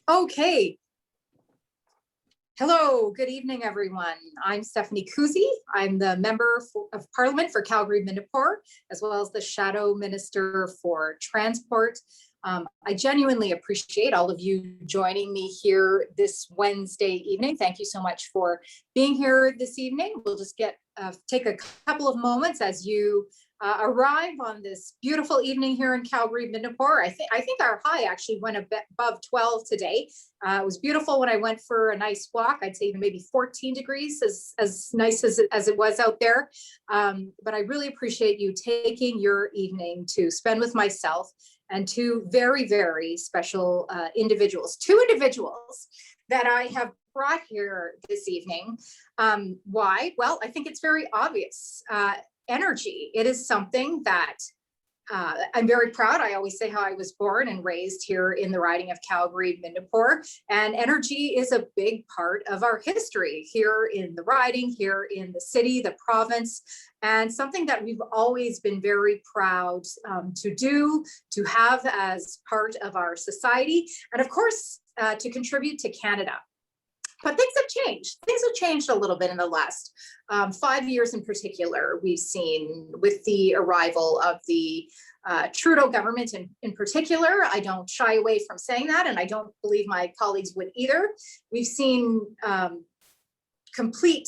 Okay. Hello, good evening, everyone. I'm Stephanie Kusie. I'm the Member of Parliament for Calgary-Minneponka, as well as the Shadow Minister for Transport. I genuinely appreciate all of you joining me here this Wednesday evening. Thank you so much for being here this evening. We'll just take a couple of moments as you arrive on this beautiful evening here in Calgary-Minneponka. I think our high actually went a bit above 12 today. It was beautiful when I went for a nice walk. I'd say even maybe 14 degrees, as nice as it was out there. But I really appreciate you taking your evening to spend with myself and two very, very special individuals, two individuals that I have brought here this evening. Why? Well, I think it's very obvious. Energy, it is something that I'm very proud. I always say how I was born and raised here in the riding of Calgary-Minneponka, and energy is a big part of our history here in the riding, here in the city, the province, and something that we've always been very proud to have as part of our society, and of course, to contribute to Canada. But things have changed. Things have changed a little bit in the last 5 years in particular. We've seen with the arrival of the Trudeau government in particular. I don't shy away from saying that, and I don't believe my colleagues would either. We've seen completely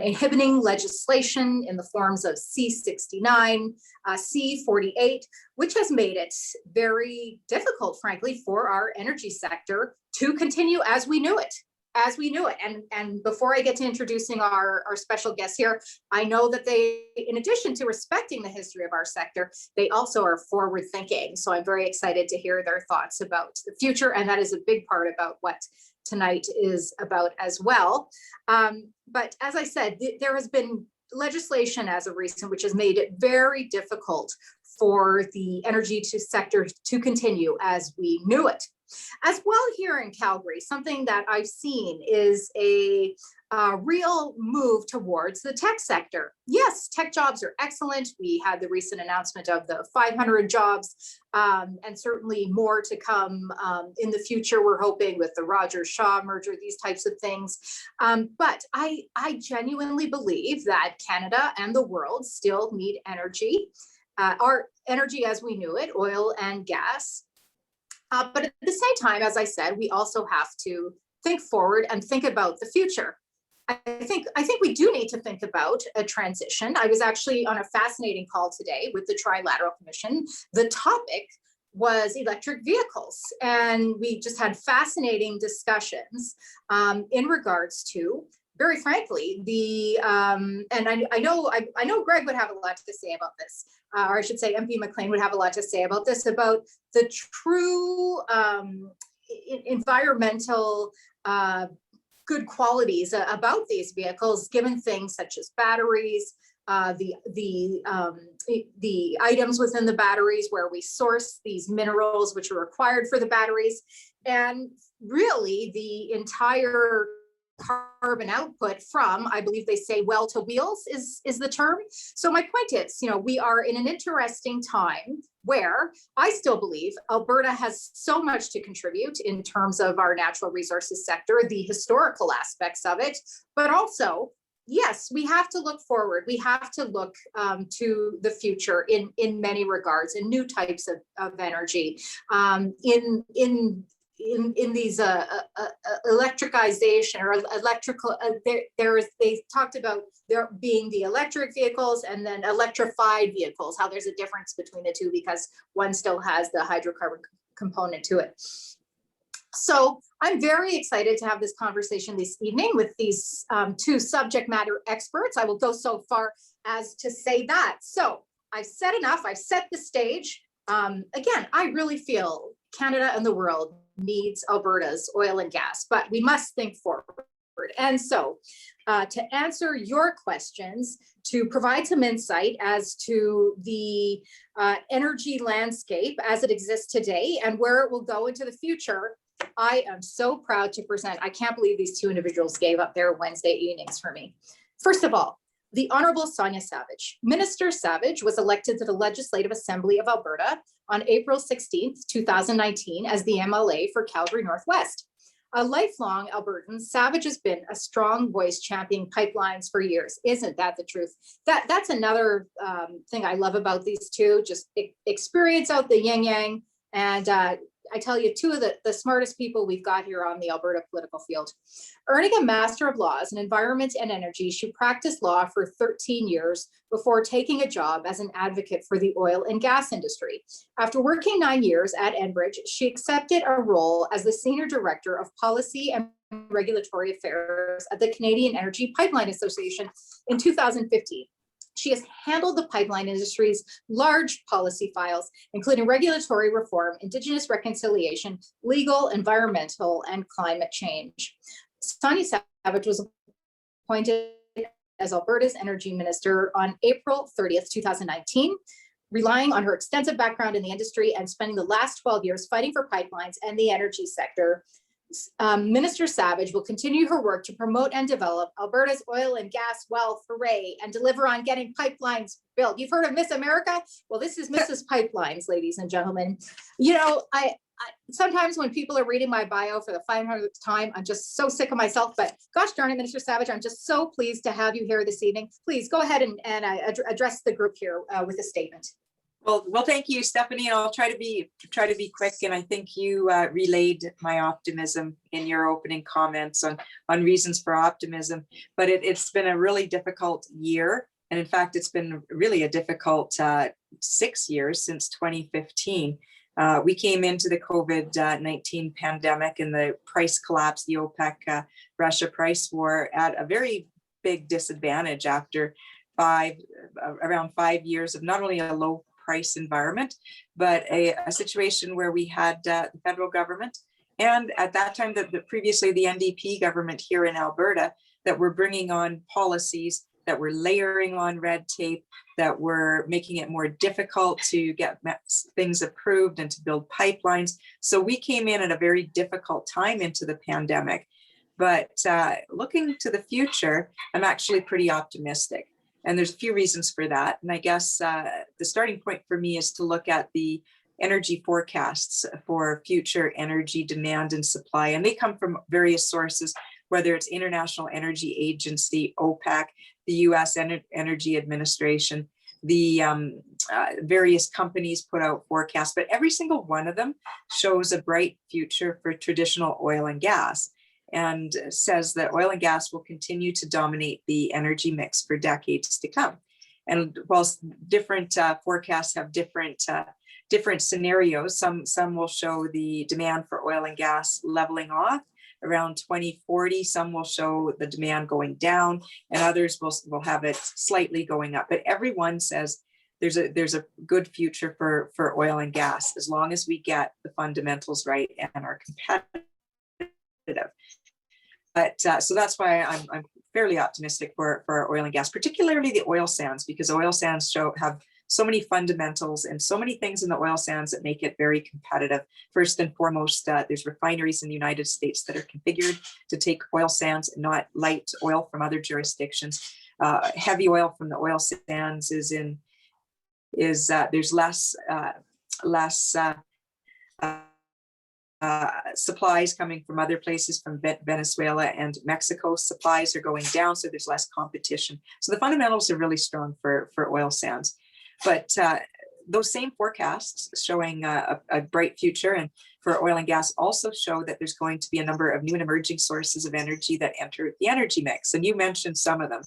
inhibiting legislation in the forms of C-69, C-48, which has made it very difficult, frankly, for our energy sector to continue as we knew it. And before I get to introducing our special guests here, I know that they, in addition to respecting the history of our sector, they also are forward thinking. So I'm very excited to hear their thoughts about the future. And that is a big part about what tonight is about as well. But as I said, there has been legislation as of recent, which has made it very difficult for the energy sector to continue as we knew it. As well here in Calgary, something that I've seen is a real move towards the tech sector. Yes, tech jobs are excellent. We had the recent announcement of the 500 jobs, and certainly more to come in the future. We're hoping with the Rogers-Shaw merger, these types of things. But I genuinely believe that Canada and the world still need energy. Our energy as we knew it, oil and gas. But at the same time, as I said, we also have to think forward and think about the future. I think we do need to think about a transition. I was actually on a fascinating call today with the Trilateral Commission. The topic was electric vehicles, and we just had fascinating discussions in regards to, very frankly, and I know Greg would have a lot to say about this, or I should say MP Mclean would have a lot to say about this, about the true environmental good qualities about these vehicles, given things such as batteries, the items within the batteries where we source these minerals which are required for the batteries, and really the entire carbon output from, I believe they say, well to wheels is the term. So my point is, we are in an interesting time where I still believe Alberta has so much to contribute in terms of our natural resources sector, the historical aspects of it, but also, yes, we have to look forward. We have to look to the future in many regards, in new types of energy, in these electricization or electrical, they talked about there being the electric vehicles and then electrified vehicles, how there's a difference between the two because one still has the hydrocarbon component to it. So I'm very excited to have this conversation this evening with these two subject matter experts. I will go so far as to say that. So I've said enough, I've set the stage. Again, I really feel Canada and the world needs Alberta's oil and gas, but we must think forward. And so to answer your questions, to provide some insight as to the energy landscape as it exists today and where it will go into the future, I am so proud to present. I can't believe these two individuals gave up their Wednesday evenings for me. First of all, The Honorable Sonya Savage. Minister Savage was elected to the Legislative Assembly of Alberta on April 16th, 2019 as the MLA for Calgary Northwest. A lifelong Albertan, Savage has been a strong voice championing pipelines for years. Isn't that the truth? That's another thing I love about these two, just experience out the yin yang. And I tell you, two of the smartest people we've got here on the Alberta political field. Earning a Master of Laws in Environment and Energy, she practiced law for 13 years before taking a job as an advocate for the oil and gas industry. After working 9 years at Enbridge, she accepted a role as the Senior Director of Policy and Regulatory Affairs at the Canadian Energy Pipeline Association in 2015. She has handled the pipeline industry's large policy files, including regulatory reform, Indigenous reconciliation, legal, environmental, and climate change. Sonya Savage was appointed as Alberta's Energy Minister on April 30th, 2019, relying on her extensive background in the industry and spending the last 12 years fighting for pipelines and the energy sector. Minister Savage will continue her work to promote and develop Alberta's oil and gas wealth, hooray, and deliver on getting pipelines built. You've heard of Miss America? Well, this is Mrs. Pipelines, ladies and gentlemen. You know, I sometimes when people are reading my bio for the 500th time, I'm just so sick of myself, but gosh darn it, Minister Savage, I'm just so pleased to have you here this evening. Please go ahead and address the group here with a statement. Well, thank you, Stephanie. And I'll try to be quick. And I think you relayed my optimism in your opening comments on reasons for optimism. But it's been a really difficult year, and in fact, it's been really a difficult 6 years since 2015. We came into the COVID-19 pandemic and the price collapse, the OPEC Russia price war, at a very big disadvantage after around 5 years of not only a low price environment, but a situation where we had the federal government, and at that time previously the NDP government here in Alberta, that were bringing on policies that were layering on red tape, that were making it more difficult to get things approved and to build pipelines. So we came in at a very difficult time into the pandemic. But looking to the future, I'm actually pretty optimistic. And there's a few reasons for that. And I guess the starting point for me is to look at the energy forecasts for future energy demand and supply. And they come from various sources, whether it's International Energy Agency, OPEC, the US Energy Administration, the various companies put out forecasts, but every single one of them shows a bright future for traditional oil and gas, and says that oil and gas will continue to dominate the energy mix for decades to come. And whilst different forecasts have different scenarios, some will show the demand for oil and gas leveling off around 2040. Some will show the demand going down, and others will have it slightly going up. But everyone says there's a good future for oil and gas as long as we get the fundamentals right and are competitive. But so that's why I'm fairly optimistic for oil and gas, particularly the oil sands, because oil sands have so many fundamentals and so many things in the oil sands that make it very competitive. First and foremost, there's refineries in the United States that are configured to take oil sands and not light oil from other jurisdictions. Heavy oil from the oil sands there's less supplies coming from other places, from Venezuela and Mexico. Supplies are going down, so there's less competition. So the fundamentals are really strong for oil sands. But those same forecasts showing a bright future and for oil and gas also show that there's going to be a number of new and emerging sources of energy that enter the energy mix. And you mentioned some of them,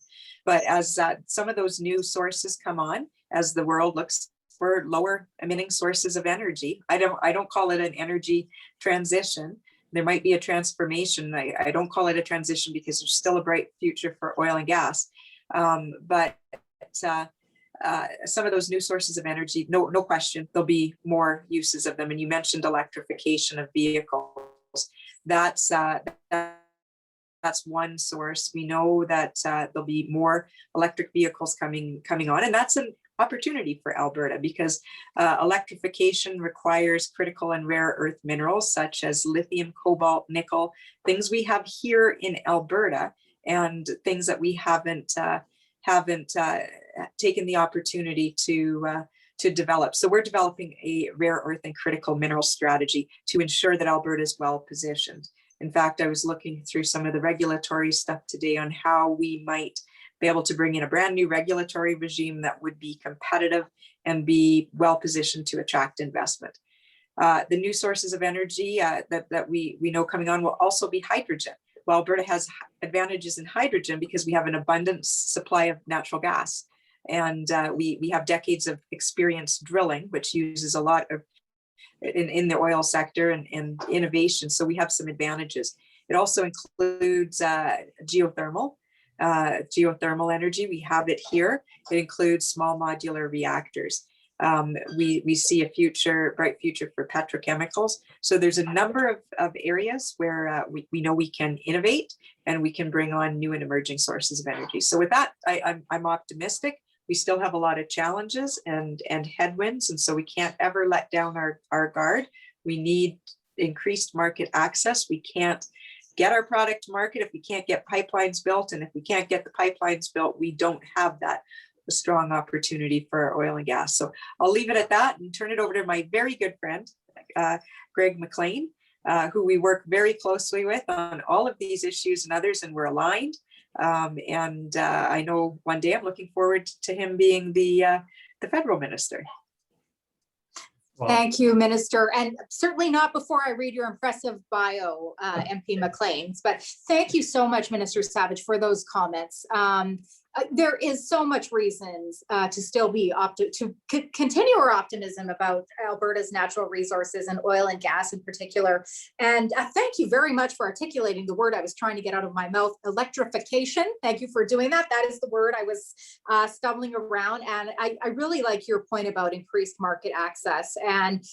but as some of those new sources come on, as the world looks for lower emitting sources of energy, I don't call it an energy transition. There might be a transformation. I don't call it a transition because there's still a bright future for oil and gas. But some of those new sources of energy, no question, there'll be more uses of them. And you mentioned electrification of vehicles. That's one source. We know that there'll be more electric vehicles coming on, and that's an opportunity for Alberta because electrification requires critical and rare earth minerals such as lithium, cobalt, nickel, things we have here in Alberta, and things that we haven't haven't taken the opportunity to develop. So we're developing a rare earth and critical mineral strategy to ensure that Alberta is well positioned. In fact, I was looking through some of the regulatory stuff today on how we might be able to bring in a brand new regulatory regime that would be competitive and be well positioned to attract investment. The new sources of energy that we know coming on will also be hydrogen. Well, Alberta has advantages in hydrogen because we have an abundant supply of natural gas. And we have decades of experience drilling, which uses a lot of in the oil sector and innovation. So we have some advantages. It also includes geothermal energy. We have it here. It includes small modular reactors. We see a bright future for petrochemicals. So there's a number of areas where we know we can innovate and we can bring on new and emerging sources of energy. So with that, I'm optimistic. We still have a lot of challenges and headwinds, and so we can't ever let down our guard. We need increased market access. We can't get our product to market if we can't get pipelines built, and if we can't get the pipelines built, we don't have that strong opportunity for oil and gas. So I'll leave it at that and turn it over to my very good friend, Greg Mclean, who we work very closely with on all of these issues and others, and we're aligned. I know one day I'm looking forward to him being the federal minister. Wow. Thank you, Minister. And certainly not before I read your impressive bio, MP Mclean. But thank you so much, Minister Savage, for those comments. There is so much reasons to still be continue our optimism about Alberta's natural resources and oil and gas in particular. And thank you very much for articulating the word I was trying to get out of my mouth, electrification. Thank you for doing that. That is the word I was stumbling around. And I really like your point about increased market access. And,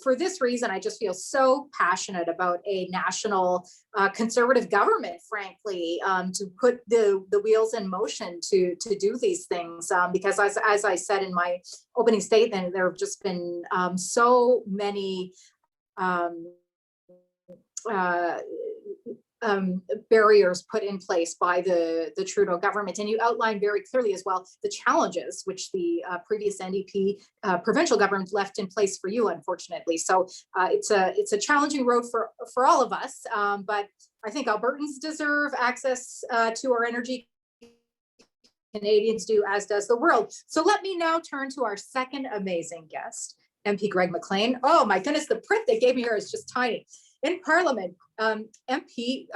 for this reason, I just feel so passionate about a national conservative government, frankly, to put the wheels in motion to do these things, because as I said in my opening statement, there have just been so many barriers put in place by the Trudeau government, and you outlined very clearly as well the challenges which the previous NDP provincial government left in place for you, unfortunately. So it's a challenging road for all of us, but I think Albertans deserve access to our energy. Canadians do, as does the world. So let me now turn to our second amazing guest, MP Greg Mclean. Oh my goodness, the print they gave me here is just tiny. In Parliament, MP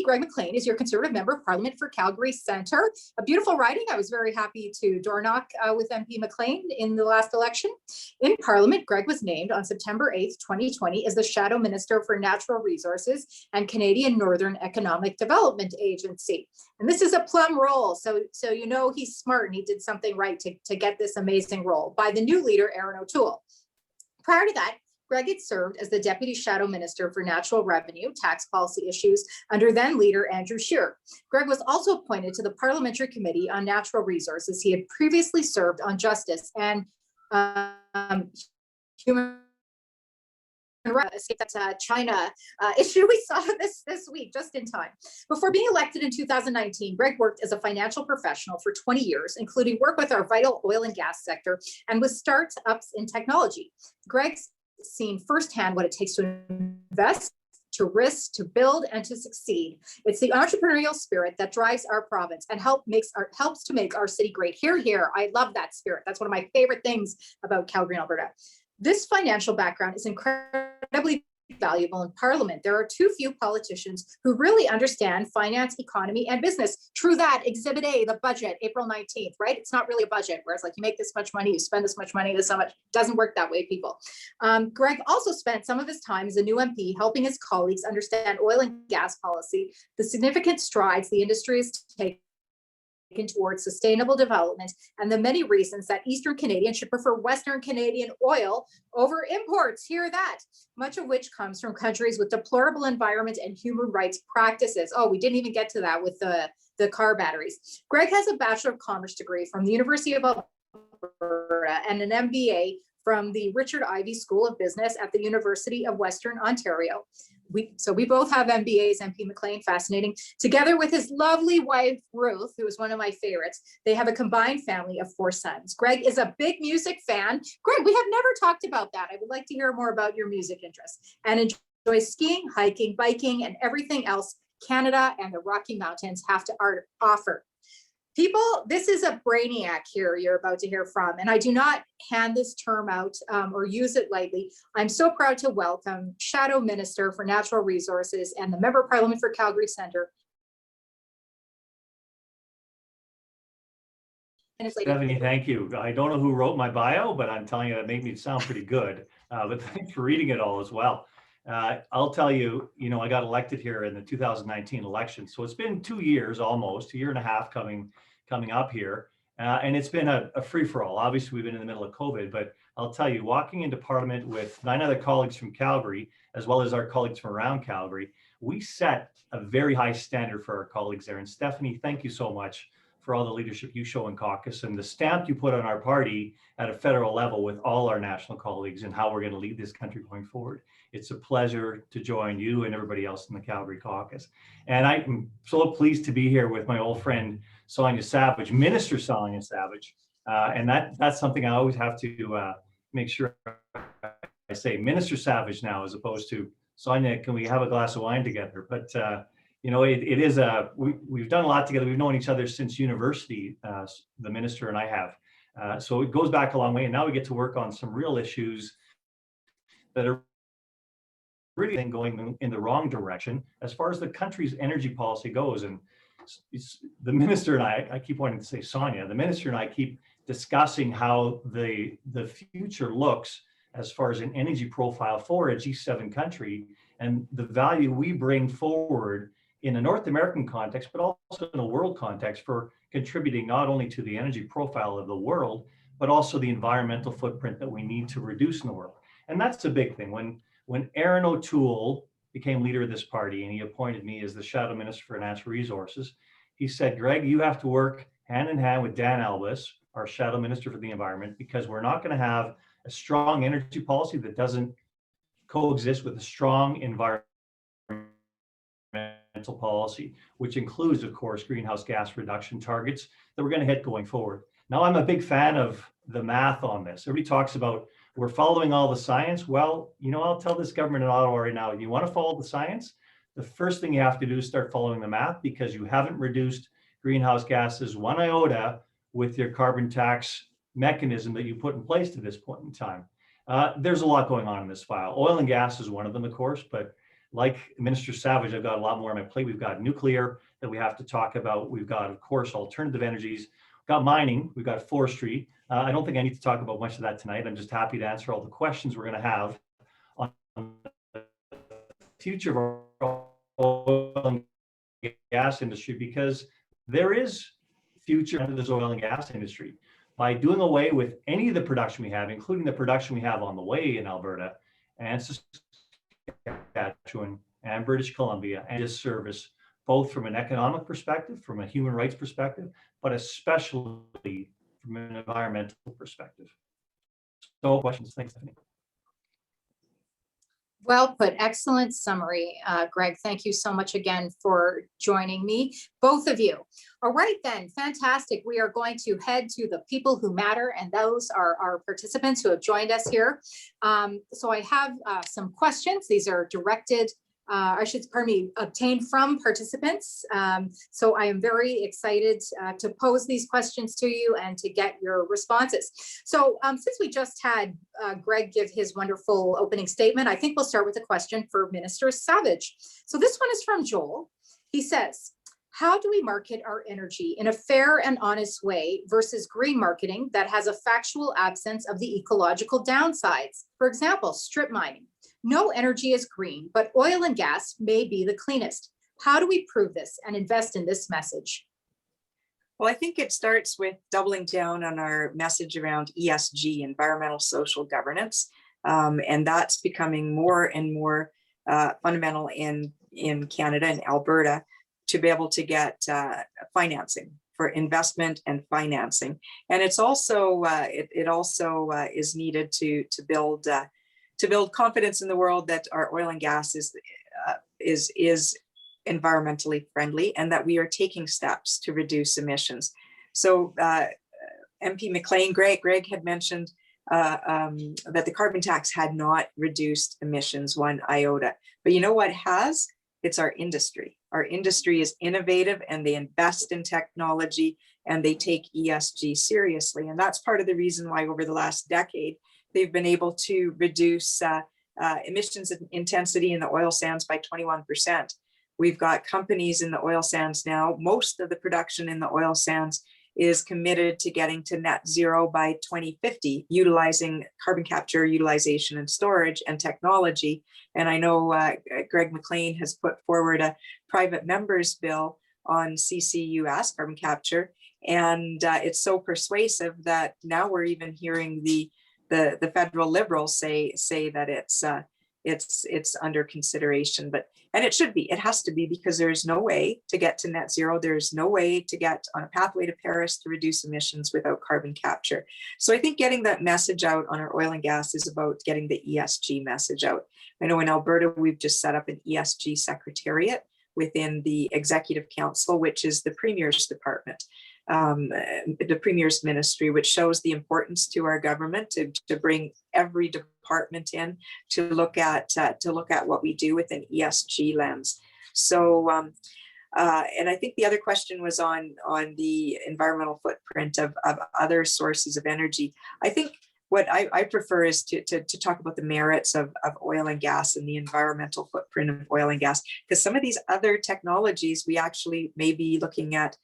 Greg Mclean is your Conservative Member of Parliament for Calgary Centre. A beautiful riding. I was very happy to door knock with MP Mclean in the last election. In Parliament, Greg was named on September 8th, 2020 as the Shadow Minister for Natural Resources and Canadian Northern Economic Development Agency. And this is a plum role, so he's smart and he did something right to get this amazing role by the new leader, Erin O'Toole. Prior to that, Greg had served as the Deputy Shadow Minister for Natural Revenue, Tax Policy Issues under then leader Andrew Scheer. Greg was also appointed to the Parliamentary Committee on Natural Resources. He had previously served on Justice and Human Rights, China issue we saw this week, just in time. Before being elected in 2019, Greg worked as a financial professional for 20 years, including work with our vital oil and gas sector and with startups in technology. Greg's seen firsthand what it takes to invest, to risk, to build, and to succeed. It's the entrepreneurial spirit that drives our province and helps to make our city great. Hear, hear. I love that spirit. That's one of my favorite things about Calgary and Alberta. This financial background is incredibly valuable in Parliament. There are too few politicians who really understand finance, economy, and business. True that. Exhibit A, the budget, April 19th, right? It's not really a budget where it's like you make this much money, you spend this much money, this so much. Doesn't work that way, people. Greg also spent some of his time as a new MP helping his colleagues understand oil and gas policy, the significant strides the industry is taking towards sustainable development, and the many reasons that Eastern Canadians should prefer Western Canadian oil over imports. Hear that. Much of which comes from countries with deplorable environment and human rights practices. Oh, we didn't even get to that with the car batteries. Greg has a Bachelor of Commerce degree from the University of Alberta and an MBA from the Richard Ivey School of Business at the University of Western Ontario. we both have MBAs, MP Mclean, fascinating. Together with his lovely wife, Ruth, who is one of my favorites, they have a combined family of 4 sons. Greg is a big music fan. Greg, we have never talked about that. I would like to hear more about your music interests, and enjoy skiing, hiking, biking, and everything else Canada and the Rocky Mountains have to offer. People, this is a brainiac here you're about to hear from, and I do not hand this term out or use it lightly. I'm so proud to welcome Shadow Minister for Natural Resources and the Member of Parliament for Calgary Centre. Stephanie, thank you. I don't know who wrote my bio, but I'm telling you, that made me sound pretty good. But thanks for reading it all as well. I'll tell you, I got elected here in the 2019 election. So it's been 2 years, almost, a year and a half coming up here. And it's been a free-for-all. Obviously, we've been in the middle of COVID, but I'll tell you, walking into Parliament with 9 other colleagues from Calgary, as well as our colleagues from around Calgary, we set a very high standard for our colleagues there. And Stephanie, thank you so much for all the leadership you show in caucus and the stamp you put on our party at a federal level with all our national colleagues and how we're going to lead this country going forward. It's a pleasure to join you and everybody else in the Calgary caucus. And I'm so pleased to be here with my old friend, Sonya Savage, Minister Sonya Savage. And that's something I always have to make sure I say Minister Savage now, as opposed to Sonya, can we have a glass of wine together? But it is we've done a lot together. We've known each other since university, the minister and I have. So it goes back a long way. And now we get to work on some real issues that are really going in the wrong direction as far as the country's energy policy goes. And the minister and I keep wanting to say Sonya, the minister and I keep discussing how the future looks as far as an energy profile for a G7 country and the value we bring forward in a North American context, but also in a world context for contributing not only to the energy profile of the world, but also the environmental footprint that we need to reduce in the world. And that's a big thing. When Aaron O'Toole became leader of this party and he appointed me as the Shadow Minister for Natural Resources, he said, Greg, you have to work hand in hand with Dan Albus, our Shadow Minister for the Environment, because we're not going to have a strong energy policy that doesn't coexist with a strong environmental policy, which includes, of course, greenhouse gas reduction targets that we're going to hit going forward. Now, I'm a big fan of the math on this. Everybody talks about we're following all the science. Well, I'll tell this government in Ottawa right now, you want to follow the science? The first thing you have to do is start following the math, because you haven't reduced greenhouse gases 1 iota with your carbon tax mechanism that you put in place to this point in time. There's a lot going on in this file. Oil and gas is one of them, of course, but like Minister Savage, I've got a lot more on my plate. We've got nuclear that we have to talk about. We've got, of course, alternative energies. We've got mining. We've got forestry. I don't think I need to talk about much of that tonight. I'm just happy to answer all the questions we're going to have on the future of our oil and gas industry, because there is future under this oil and gas industry. By doing away with any of the production we have, including the production we have on the way in Alberta and Saskatchewan and British Columbia, and this service, both from an economic perspective, from a human rights perspective, but especially from an environmental perspective. So questions, thanks, Stephanie. Well put, excellent summary, Greg. Thank you so much again for joining me, both of you. All right then, fantastic. We are going to head to the people who matter, and those are our participants who have joined us here. So I have some questions. These are directed, obtained from participants. So I am very excited to pose these questions to you and to get your responses. So since we just had Greg give his wonderful opening statement, I think we'll start with a question for Minister Savage. So this one is from Joel. He says, how do we market our energy in a fair and honest way versus green marketing that has a factual absence of the ecological downsides? For example, strip mining. No energy is green, but oil and gas may be the cleanest. How do we prove this and invest in this message? Well, I think it starts with doubling down on our message around ESG, environmental social governance. And that's becoming more and more fundamental in Canada and Alberta to be able to get financing for investment and financing. And it's also, it also is needed to build confidence in the world that our oil and gas is is environmentally friendly, and that we are taking steps to reduce emissions. So MP Mclean, Greg had mentioned that the carbon tax had not reduced emissions one iota. But you know what has? It's our industry. Our industry is innovative, and they invest in technology, and they take ESG seriously. And that's part of the reason why over the last decade, they've been able to reduce emissions intensity in the oil sands by 21%. We've got companies in the oil sands now. Most of the production in the oil sands is committed to getting to net zero by 2050, utilizing carbon capture, utilization and storage and technology. And I know Greg Mclean has put forward a private members bill on CCUS, carbon capture. And it's so persuasive that now we're even hearing the federal liberals say that it's under consideration. And it should be, it has to be, because there's no way to get to net zero. There's no way to get on a pathway to Paris to reduce emissions without carbon capture. So I think getting that message out on our oil and gas is about getting the ESG message out. I know in Alberta, we've just set up an ESG secretariat within the Executive Council, which is the Premier's department, the Premier's ministry, which shows the importance to our government to bring every department in to look at what we do with an ESG lens. So, and I think the other question was on the environmental footprint of other sources of energy. I think what I prefer is to talk about the merits of oil and gas and the environmental footprint of oil and gas, because some of these other technologies we actually may be looking at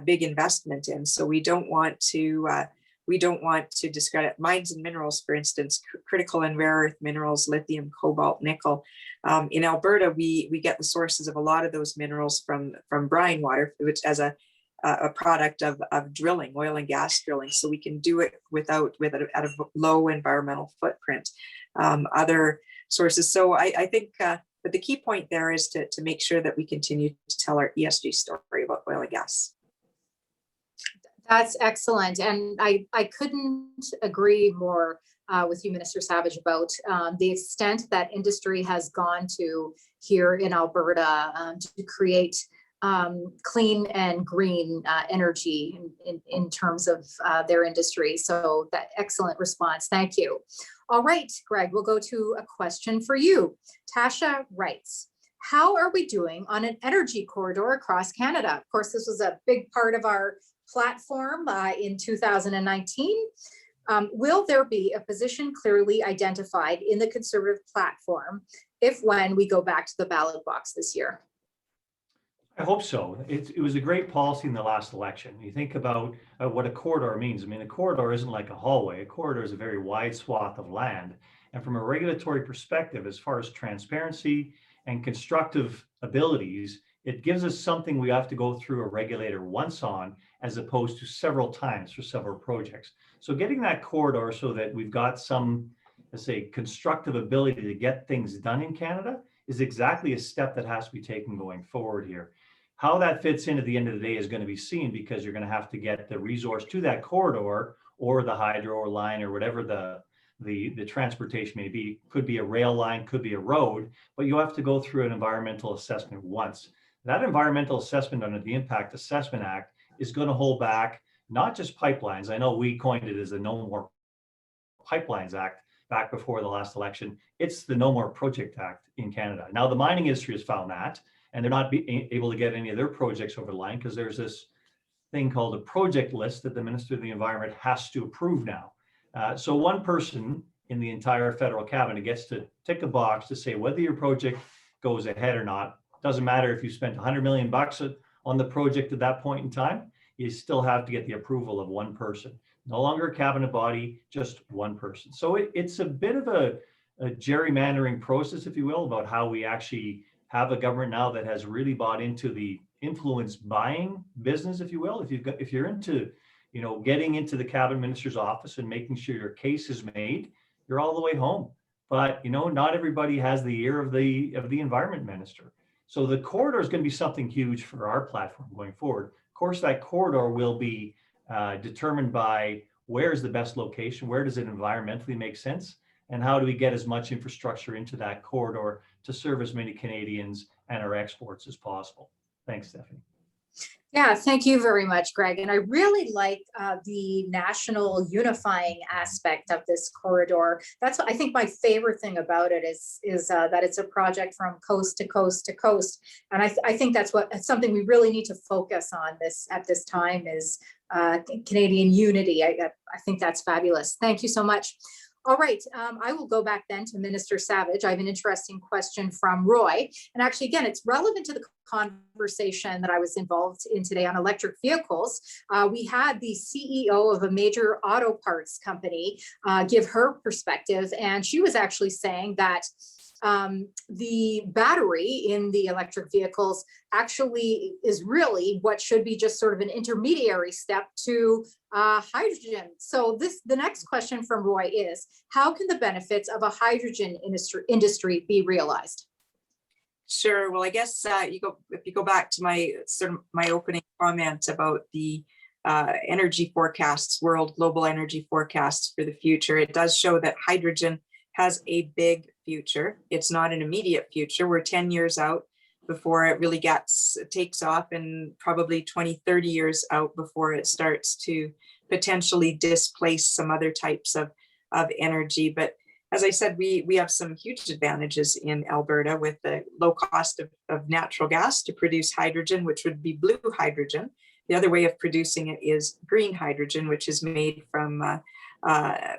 big investment in. So we don't want to discredit mines and minerals, for instance, critical and rare earth minerals, lithium, cobalt, nickel. In Alberta, we get the sources of a lot of those minerals from brine water, which as a product of drilling, oil and gas drilling. So we can do it at a low environmental footprint. Other sources. So I think, but the key point there is to make sure that we continue to tell our ESG story about oil and gas. That's excellent. And I couldn't agree more with you, Minister Savage, about the extent that industry has gone to here in Alberta to create clean and green energy in terms of their industry. So that excellent response. Thank you. All right, Greg, we'll go to a question for you. Tasha writes, how are we doing on an energy corridor across Canada? Of course, this was a big part of our platform in 2019. Will there be a position clearly identified in the Conservative platform when we go back to the ballot box this year? I hope so. It was a great policy in the last election. You think about what a corridor means. I mean, a corridor isn't like a hallway. A corridor is a very wide swath of land. And from a regulatory perspective, as far as transparency and constructive abilities, it gives us something we have to go through a regulator once on, as opposed to several times for several projects. So getting that corridor so that we've got some, let's say, constructive ability to get things done in Canada is exactly a step that has to be taken going forward here. How that fits in at the end of the day is going to be seen, because you're going to have to get the resource to that corridor, or the hydro or line, or whatever the transportation may be. Could be a rail line, could be a road, but you have to go through an environmental assessment once. That environmental assessment under the Impact Assessment Act is going to hold back not just pipelines. I know we coined it as the No More Pipelines Act back before the last election. It's the No More Project Act in Canada. Now, the mining industry has found that, and they're not able to get any of their projects over the line, because there's this thing called a project list that the Minister of the Environment has to approve now. So one person in the entire federal cabinet gets to tick a box to say whether your project goes ahead or not. Doesn't matter if you spent $100 million on the project at that point in time, you still have to get the approval of one person. No longer a cabinet body, just one person. So it's a bit of a gerrymandering process, if you will, about how we actually have a government now that has really bought into the influence buying business, if you will. If you're into, getting into the cabinet minister's office and making sure your case is made, you're all the way home. But not everybody has the ear of the environment minister. So the corridor is going to be something huge for our platform going forward. Of course, that corridor will be determined by where is the best location, where does it environmentally make sense. And how do we get as much infrastructure into that corridor to serve as many Canadians and our exports as possible? Thanks, Stephanie. Yeah, thank you very much, Greg. And I really like the national unifying aspect of this corridor. That's what I think my favorite thing about it is that it's a project from coast to coast to coast. And I think that's something we really need to focus on at this time is Canadian unity. I think that's fabulous. Thank you so much. All right, I will go back then to Minister Savage. I have an interesting question from Roy. And actually, again, it's relevant to the conversation that I was involved in today on electric vehicles. We had the CEO of a major auto parts company give her perspective. And she was actually saying that the battery in the electric vehicles actually is really what should be just sort of an intermediary step to hydrogen. So the next question from Roy is, how can the benefits of a hydrogen industry be realized? Sure. Well, I guess if you go back to my opening comment about the energy forecasts, world global energy forecasts for the future, it does show that hydrogen has a big future. It's not an immediate future. We're 10 years out before it really takes off, and probably 20, 30 years out before it starts to potentially displace some other types of energy. But as I said, we have some huge advantages in Alberta with the low cost of natural gas to produce hydrogen, which would be blue hydrogen. The other way of producing it is green hydrogen, which is made from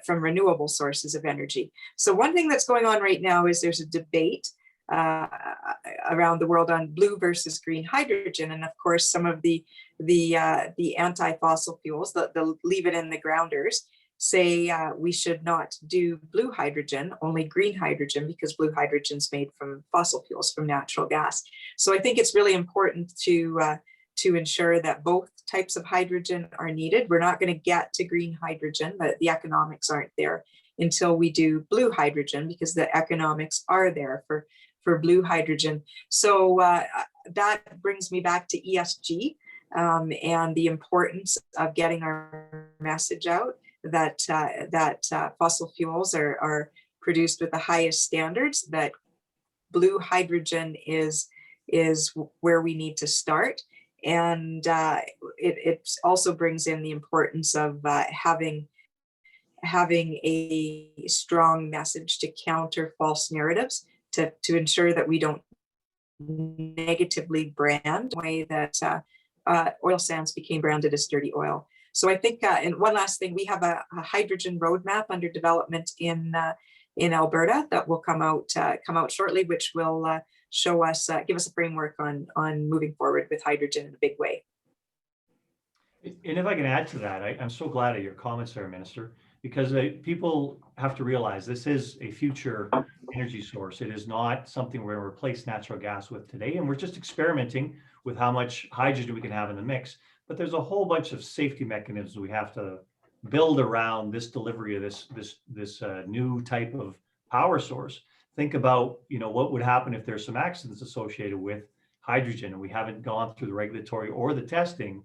renewable sources of energy. So one thing that's going on right now is there's a debate around the world on blue versus green hydrogen, and of course some of the anti-fossil fuels, the leave it in the grounders, say we should not do blue hydrogen, only green hydrogen, because blue hydrogen is made from fossil fuels, from natural gas. So I think it's really important to ensure that both types of hydrogen are needed. We're not going to get to green hydrogen, but the economics aren't there until we do blue hydrogen, because the economics are there for blue hydrogen. So that brings me back to ESG and the importance of getting our message out that fossil fuels are produced with the highest standards, that blue hydrogen is where we need to start. And it also brings in the importance of having a strong message to counter false narratives, to ensure that we don't negatively brand the way that oil sands became branded as dirty oil. So I think, and one last thing, we have a hydrogen roadmap under development in Alberta that will come out shortly, which will show us, give us a framework on moving forward with hydrogen in a big way. And if I can add to that, I'm so glad of your comments there, Minister, because people have to realize this is a future energy source. It is not something we're going to replace natural gas with today. And we're just experimenting with how much hydrogen we can have in the mix. But there's a whole bunch of safety mechanisms we have to build around this delivery of this new type of power source. Think about, what would happen if there's some accidents associated with hydrogen, and we haven't gone through the regulatory or the testing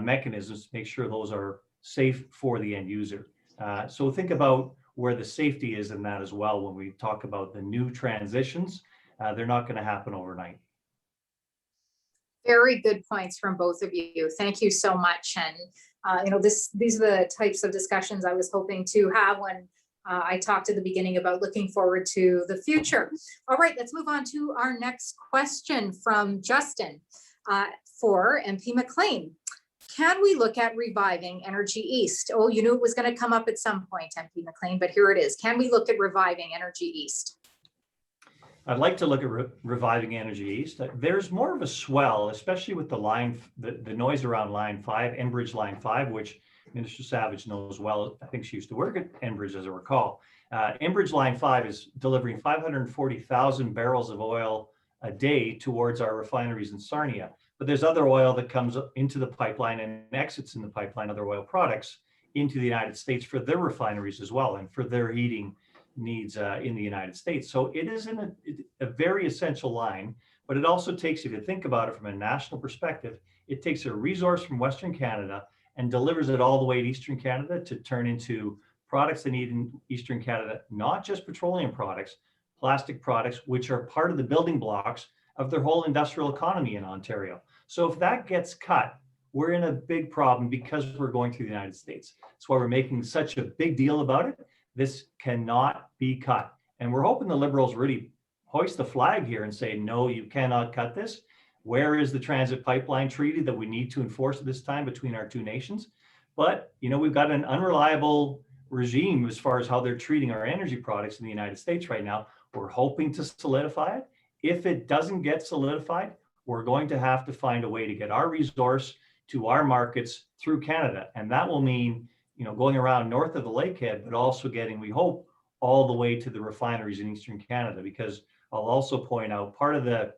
mechanisms to make sure those are safe for the end user. So think about where the safety is in that as well. When we talk about the new transitions, they're not going to happen overnight. Very good points from both of you. Thank you so much. And these are the types of discussions I was hoping to have when I talked at the beginning about looking forward to the future. All right, let's move on to our next question from Justin for MP Mclean. Can we look at reviving Energy East? Oh, you knew it was going to come up at some point, MP Mclean, but here it is. Can we look at reviving Energy East? I'd like to look at reviving Energy East. There's more of a swell, especially with the noise around Line 5, Enbridge Line 5, which Minister Savage knows well. I think she used to work at Enbridge, as I recall. Enbridge Line 5 is delivering 540,000 barrels of oil a day towards our refineries in Sarnia. But there's other oil that comes into the pipeline and exits in the pipeline, other oil products, into the United States for their refineries as well, and for their heating needs in the United States. So it is a very essential line, but it also takes, if you think about it from a national perspective, it takes a resource from Western Canada and delivers it all the way to Eastern Canada to turn into products they need in Eastern Canada, not just petroleum products, plastic products, which are part of the building blocks of their whole industrial economy in Ontario. So if that gets cut, we're in a big problem because we're going through the United States. That's why we're making such a big deal about it. This cannot be cut. And we're hoping the Liberals really hoist the flag here and say, no, you cannot cut this. Where is the transit pipeline treaty that we need to enforce at this time between our two nations? But, you know, we've got an unreliable regime as far as how they're treating our energy products in the United States right now. We're hoping to solidify it. If it doesn't get solidified, we're going to have to find a way to get our resource to our markets through Canada. And that will mean, you know, going around north of the Lakehead, but also getting, we hope, all the way to the refineries in Eastern Canada. Because I'll also point out part of the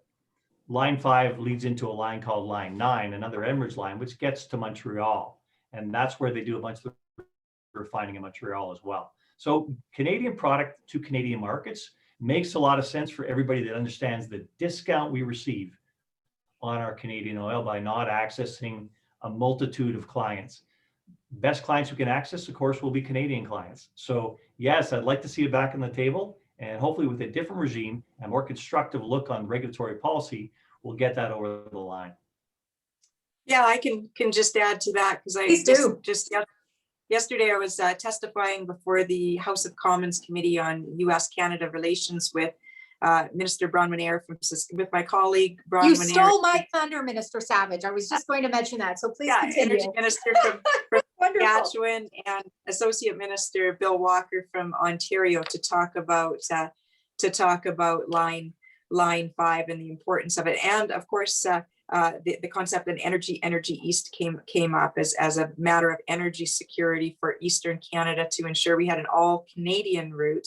Line 5 leads into a line called Line 9, another Enbridge line, which gets to Montreal. And that's where they do a bunch of the refining in Montreal as well. So Canadian product to Canadian markets makes a lot of sense for everybody that understands the discount we receive on our Canadian oil by not accessing a multitude of clients. Best clients we can access, of course, will be Canadian clients. So yes, I'd like to see it back on the table, and hopefully with a different regime and more constructive look on regulatory policy, we'll get that over the line. Yeah, I can just add to that, because I yesterday I was testifying before the House of Commons Committee on U.S.-Canada relations with Minister Bronwyn with my colleague Bronwyn. You stole my thunder, Minister Savage. I was just going to mention that, so please continue. Energy Minister from Saskatchewan and Associate Minister Bill Walker from Ontario to talk about Line 5 and the importance of it, and of course the concept of Energy East came up as a matter of energy security for Eastern Canada, to ensure we had an all Canadian route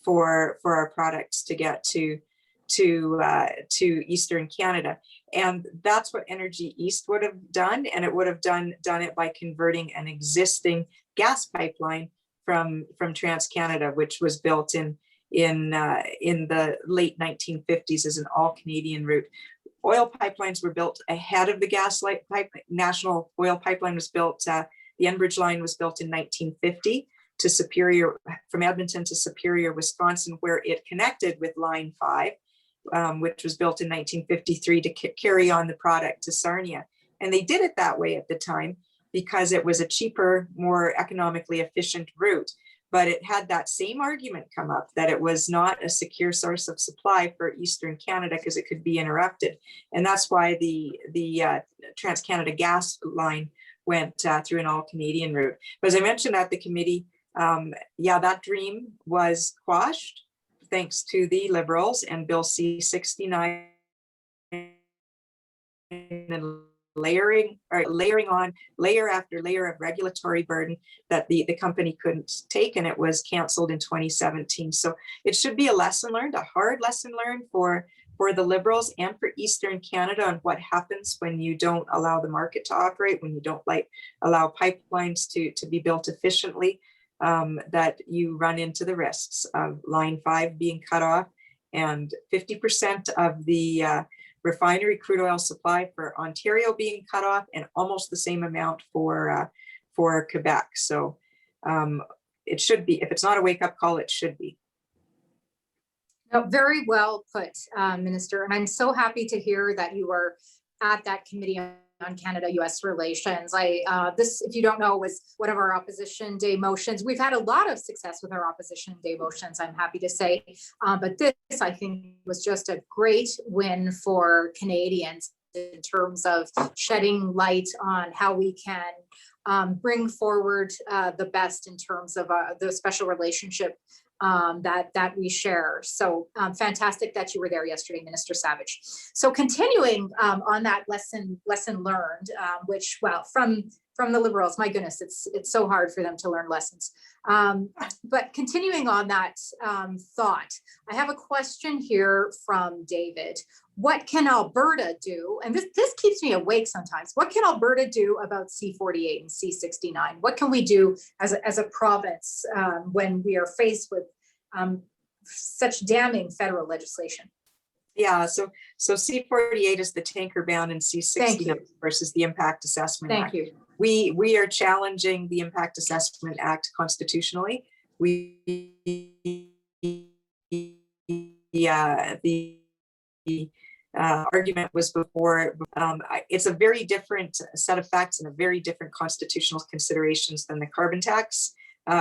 for our products to get to Eastern Canada. And that's what Energy East would have done. And it would have done it by converting an existing gas pipeline from TransCanada, which was built in the late 1950s as an all Canadian route. Oil pipelines were built ahead of the gas pipe. National Oil Pipeline was built, the Enbridge line was built in 1950 to Superior, from Edmonton to Superior, Wisconsin, where it connected with Line 5, which was built in 1953 to carry on the product to Sarnia. And they did it that way at the time because it was a cheaper, more economically efficient route. But it had that same argument come up, that it was not a secure source of supply for Eastern Canada because it could be interrupted. And that's why the TransCanada gas line went through an all Canadian route. But as I mentioned at the committee, that dream was quashed thanks to the Liberals and Bill C-69 and layering on layer after layer of regulatory burden that the company couldn't take, and it was canceled in 2017. So it should be a lesson learned, a hard lesson learned for the Liberals and for Eastern Canada on what happens when you don't allow the market to operate, when you don't allow pipelines to be built efficiently, that you run into the risks of Line 5 being cut off and 50% of the refinery crude oil supply for Ontario being cut off, and almost the same amount for Quebec. So it should be, if it's not a wake-up call, it should be. No, very well put, Minister. And I'm so happy to hear that you were at that committee on Canada-U.S. relations. This, if you don't know, was one of our opposition day motions. We've had a lot of success with our opposition day motions, I'm happy to say. But this, I think, was just a great win for Canadians in terms of shedding light on how we can bring forward the best in terms of the special relationship that we share. So fantastic that you were there yesterday, Minister Savage. So continuing on that lesson learned, which, well, from the Liberals, my goodness, it's so hard for them to learn lessons. But continuing on that thought, I have a question here from David. What can Alberta do? And this keeps me awake sometimes. What can Alberta do about C-48 and C-69? What can we do as a province when we are faced with such damning federal legislation? Yeah, so C-48 is the tanker ban, and C-69 versus the impact assessment. Thank you. We are challenging the Impact Assessment Act constitutionally. The argument was before, it's a very different set of facts and a very different constitutional considerations than the carbon tax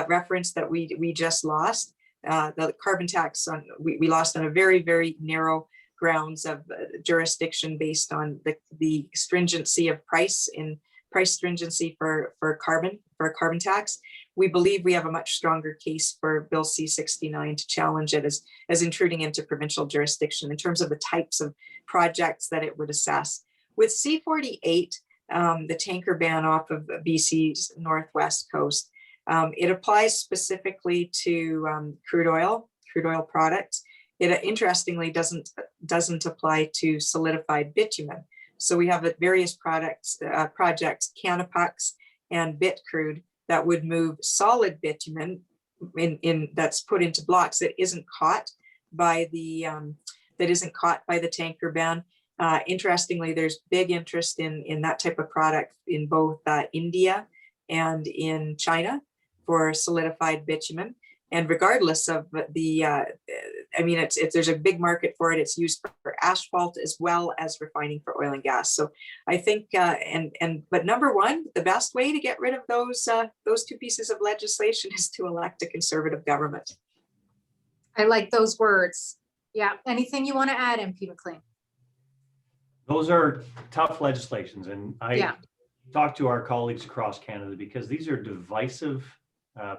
reference that we just lost. The carbon tax we lost on a very, very narrow grounds of jurisdiction based on the stringency of price stringency for a carbon tax. We believe we have a much stronger case for Bill C-69 to challenge it as intruding into provincial jurisdiction in terms of the types of projects that it would assess. With C-48, the tanker ban off of BC's northwest coast, it applies specifically to crude oil products. It interestingly doesn't apply to solidified bitumen. So we have various projects, Canapux and Bitcrude, that would move solid bitumen that's put into blocks that isn't caught by the tanker ban. Interestingly, there's big interest in that type of product in both India and in China for solidified bitumen. And regardless of there's a big market for it. It's used for asphalt as well as refining for oil and gas. So I think, but number one, the best way to get rid of those two pieces of legislation is to elect a conservative government. I like those words. Yeah. Anything you want to add, MP Mclean? Those are tough legislations, and I talk to our colleagues across Canada because these are divisive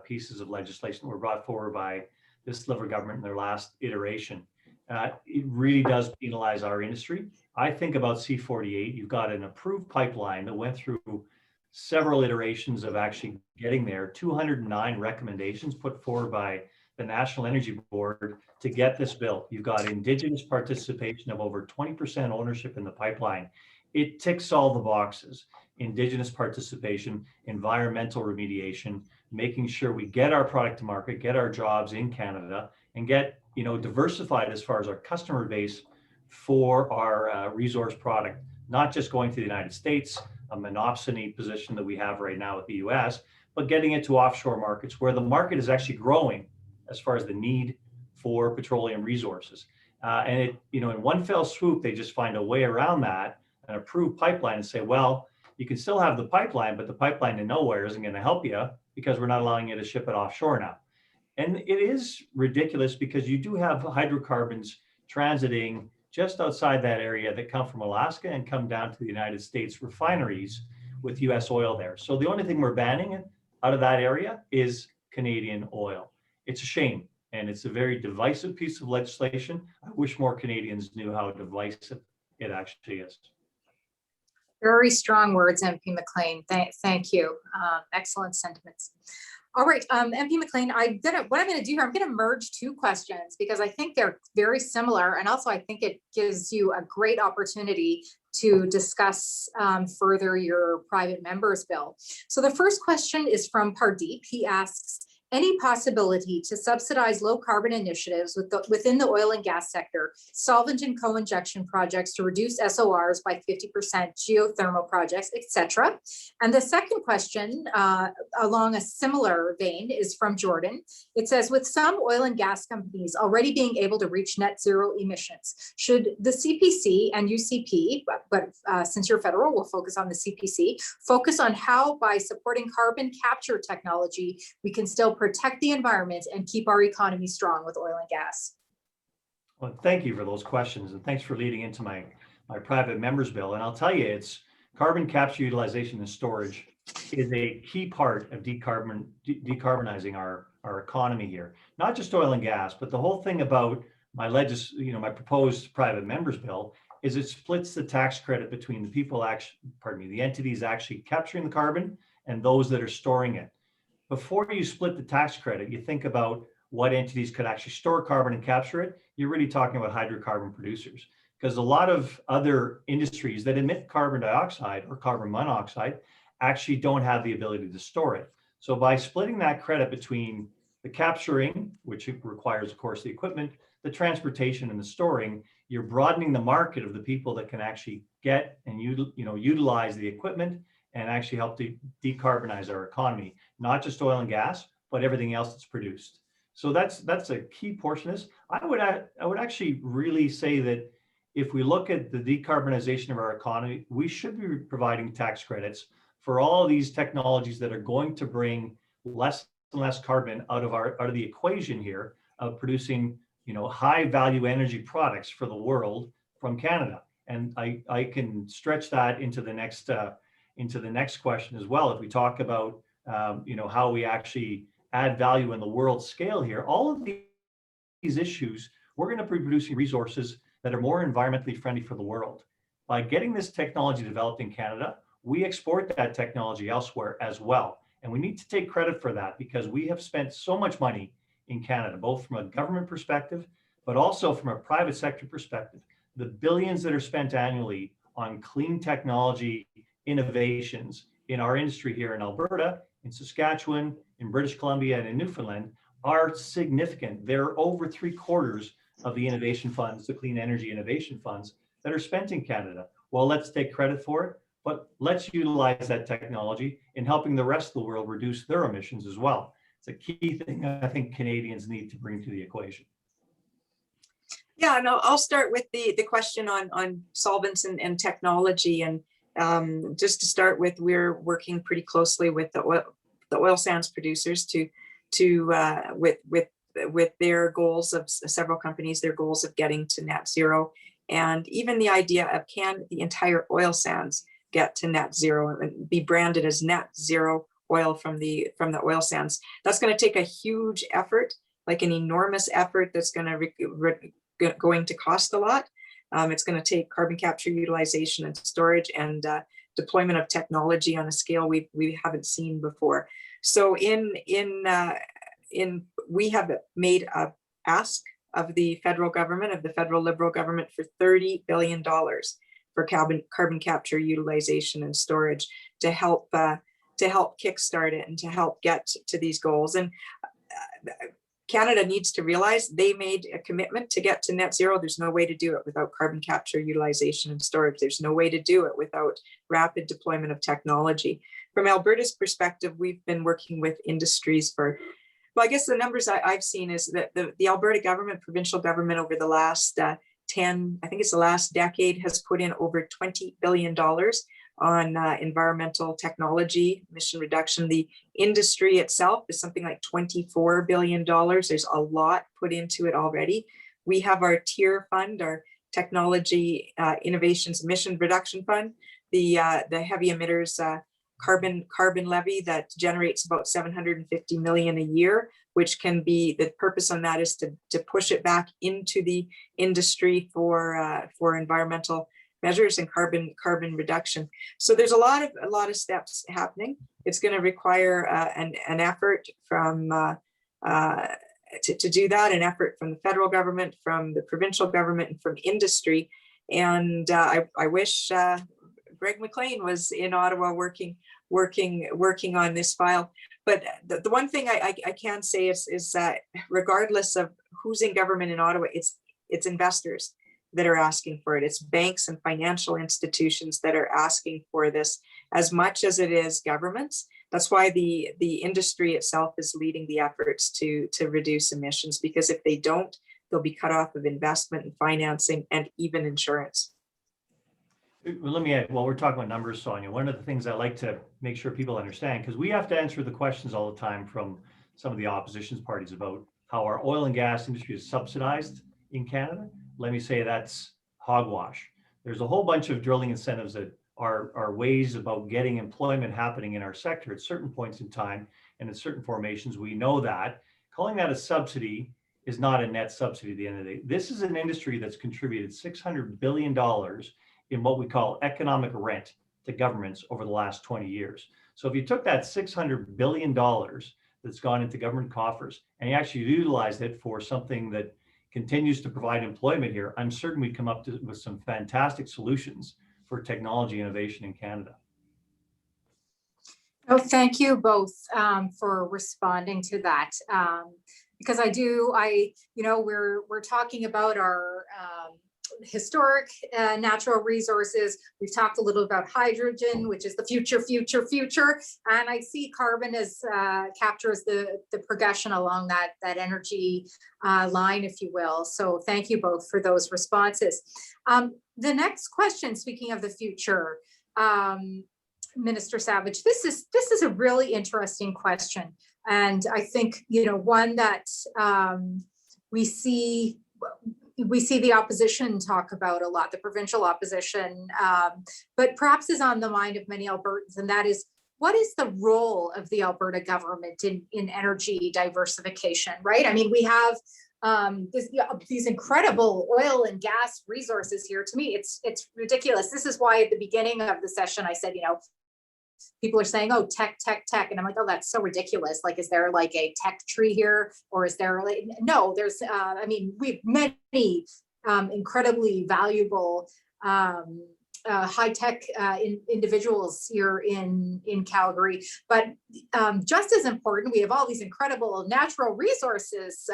pieces of legislation that were brought forward by this Liberal government in their last iteration. It really does penalize our industry. I think about C-48, you've got an approved pipeline that went through several iterations of actually getting there, 209 recommendations put forward by the National Energy Board to get this built. You've got Indigenous participation of over 20% ownership in the pipeline. It ticks all the boxes: Indigenous participation, environmental remediation, making sure we get our product to market, get our jobs in Canada, and get diversified as far as our customer base for our resource product, not just going to the United States, a monopsony position that we have right now with the US, but getting it to offshore markets where the market is actually growing as far as the need for petroleum resources. And in one fell swoop, they just find a way around that, an approved pipeline, and say, well, you can still have the pipeline, but the pipeline to nowhere isn't going to help you because we're not allowing you to ship it offshore now. And it is ridiculous because you do have hydrocarbons transiting just outside that area that come from Alaska and come down to the United States refineries with US oil there. So the only thing we're banning out of that area is Canadian oil. It's a shame, and it's a very divisive piece of legislation. I wish more Canadians knew how divisive it actually is. Very strong words, MP Mclean. Thank you. Excellent sentiments. All right, MP Mclean, what I'm going to do here, I'm going to merge two questions because I think they're very similar, and also I think it gives you a great opportunity to discuss further your private members bill. So the first question is from Pardeep. He asks, any possibility to subsidize low carbon initiatives within the oil and gas sector, solvent and co-injection projects to reduce SORs by 50%, geothermal projects, etc. And the second question, along a similar vein, is from Jordan. It says, with some oil and gas companies already being able to reach net zero emissions, should the CPC and UCP, but since you're federal, we'll focus on the CPC, focus on how by supporting carbon capture technology, we can still protect the environment and keep our economy strong with oil and gas? Well, thank you for those questions, and thanks for leading into my private members bill. And I'll tell you, it's carbon capture, utilization, and storage is a key part of decarbonizing our economy here. Not just oil and gas, but the whole thing about my proposed private members bill is it splits the tax credit between the people the entities actually capturing the carbon and those that are storing it. Before you split the tax credit, you think about what entities could actually store carbon and capture it. You're really talking about hydrocarbon producers, because a lot of other industries that emit carbon dioxide or carbon monoxide actually don't have the ability to store it. So by splitting that credit between the capturing, which requires, of course, the equipment, the transportation, and the storing, you're broadening the market of the people that can actually get and utilize the equipment and actually help to decarbonize our economy, not just oil and gas, but everything else that's produced. So that's a key portion of this. I would actually really say that if we look at the decarbonization of our economy, we should be providing tax credits for all of these technologies that are going to bring less and less carbon out of the equation here of producing, high value energy products for the world from Canada. And I can stretch that into the next question as well. If we talk about how we actually add value in the world scale here, all of these issues, we're going to be producing resources that are more environmentally friendly for the world. By getting this technology developed in Canada, we export that technology elsewhere as well. And we need to take credit for that because we have spent so much money in Canada, both from a government perspective, but also from a private sector perspective. The billions that are spent annually on clean technology innovations in our industry here in Alberta, in Saskatchewan, in British Columbia, and in Newfoundland are significant. They're over 3/4 of the innovation funds, the clean energy innovation funds that are spent in Canada. Well, let's take credit for it, but let's utilize that technology in helping the rest of the world reduce their emissions as well. It's a key thing I think Canadians need to bring to the equation. Yeah, no, I'll start with the question on solvents and technology. And just to start with, we're working pretty closely with the oil sands producers with their goals of several companies, their goals of getting to net zero, and even the idea of can the entire oil sands get to net zero and be branded as net zero oil from the oil sands. That's going to take a huge effort, like an enormous effort that's going to cost a lot. It's going to take carbon capture, utilization, and storage, and deployment of technology on a scale we haven't seen before. So we have made a ask of the federal government, of the federal Liberal government, for $30 billion for carbon capture, utilization, and storage to help kickstart it and to help get to these goals. And Canada needs to realize they made a commitment to get to net zero. There's no way to do it without carbon capture, utilization, and storage. There's no way to do it without rapid deployment of technology. From Alberta's perspective, we've been working with industries for, well, I guess the numbers I've seen is that the Alberta government, provincial government, over the last I think it's the last decade, has put in over $20 billion on environmental technology, emission reduction. The industry itself is something like $24 billion. There's a lot put into it already. We have our TIER fund, our Technology Innovations Emission Reduction Fund, the heavy emitters carbon levy that generates about $750 million a year, which can be, the purpose on that is to push it back into the industry for environmental measures and carbon reduction. So there's a lot of steps happening. It's going to require an effort from to do that, an effort from the federal government, from the provincial government, and from industry. And I wish Greg Mclean was in Ottawa working on this file. But the one thing I can say is that regardless of who's in government in Ottawa, it's investors that are asking for it. It's banks and financial institutions that are asking for this as much as it is governments. That's why the industry itself is leading the efforts to reduce emissions, because if they don't, they'll be cut off of investment and financing and even insurance. Let me add, while we're talking about numbers, Sonya, one of the things I like to make sure people understand, because we have to answer the questions all the time from some of the opposition parties about how our oil and gas industry is subsidized in Canada. Let me say that's hogwash. There's a whole bunch of drilling incentives that are ways about getting employment happening in our sector at certain points in time and in certain formations. We know that. Calling that a subsidy is not a net subsidy at the end of the day. This is an industry that's contributed $600 billion in what we call economic rent to governments over the last 20 years. So if you took that $600 billion that's gone into government coffers and you actually utilized it for something that continues to provide employment here, I'm certain we'd come up with some fantastic solutions for technology innovation in Canada. Oh, thank you both for responding to that. Because we're talking about our historic natural resources. We've talked a little about hydrogen, which is the future. And I see carbon as capture as the progression along that energy line, if you will. So thank you both for those responses. The next question, speaking of the future, Minister Savage, this is a really interesting question. And I think, one that we see the opposition talk about a lot, the provincial opposition, but perhaps is on the mind of many Albertans, and that is, what is the role of the Alberta government in energy diversification, right? I mean, we have these incredible oil and gas resources here. To me, it's ridiculous. This is why at the beginning of the session, I said, people are saying, oh, tech. And I'm like, oh, that's so ridiculous. Like, is there like a tech tree here? Or is there like, no, there's, we've many incredibly valuable high-tech individuals here in Calgary. But just as important, we have all these incredible natural resources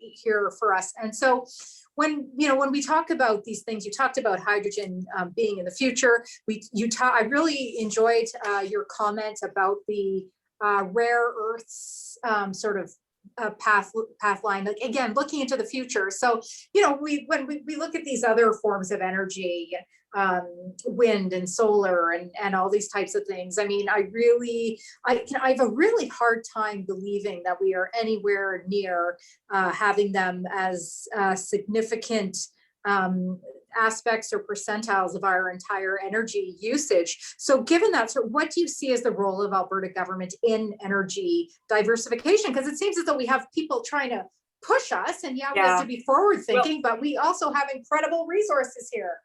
here for us. And so when we talk about these things, you talked about hydrogen being in the future. I really enjoyed your comment about the rare earths sort of path line, like, again, looking into the future. So, when we look at these other forms of energy, wind and solar and all these types of things, I mean, I have a really hard time believing that we are anywhere near having them as significant aspects or percentiles of our entire energy usage. So given that, what do you see as the role of Alberta government in energy diversification? Because it seems as though we have people trying to push us, and we have to be forward thinking, but we also have incredible resources here.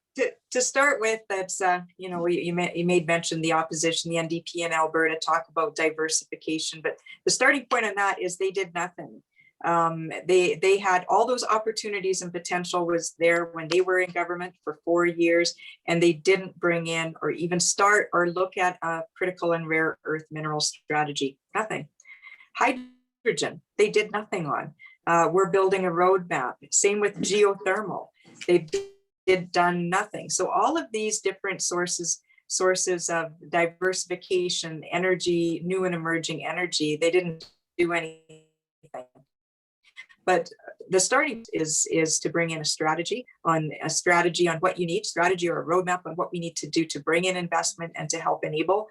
To start with, that's, you made mention the opposition, the NDP in Alberta talk about diversification, but the starting point on that is they did nothing. They had all those opportunities, and potential was there when they were in government for 4 years, and they didn't bring in or even start or look at a critical and rare earth mineral strategy. Nothing. Hydrogen, they did nothing on. We're building a roadmap. Same with geothermal. They've done nothing. So all of these different sources of diversification, energy, new and emerging energy, they didn't do anything. But the starting is to bring in a strategy on what you need, strategy or a roadmap on what we need to do to bring in investment and to help enable